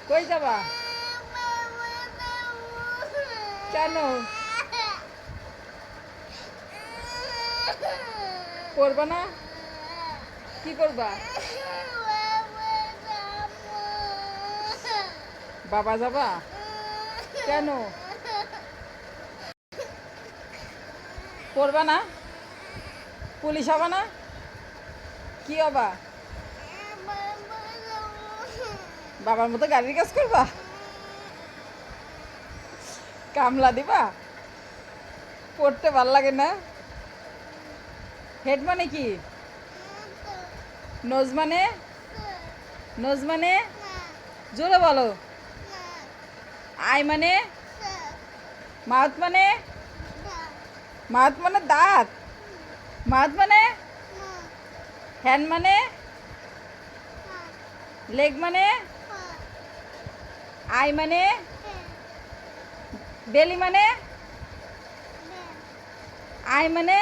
কই যাবা? কেন? করবা না? কি করবা? বাবা যাবা? কেন? করবা না? পুলিশ হবা না? কি হবা? বাবার মতো গাড়ির কাজ করবা? কামলা দিবা? পড়তে ভাল লাগে না? হেড মানে কি? নোজ মানে? নোজ মানে? জোরে বলো। আই মানে? মাউথ মানে? মাউথ মানে দাঁত? মাউথ মানে? হ্যান্ড মানে? লেগ মানে? আই মানে? বেলি মানে? আই মানে?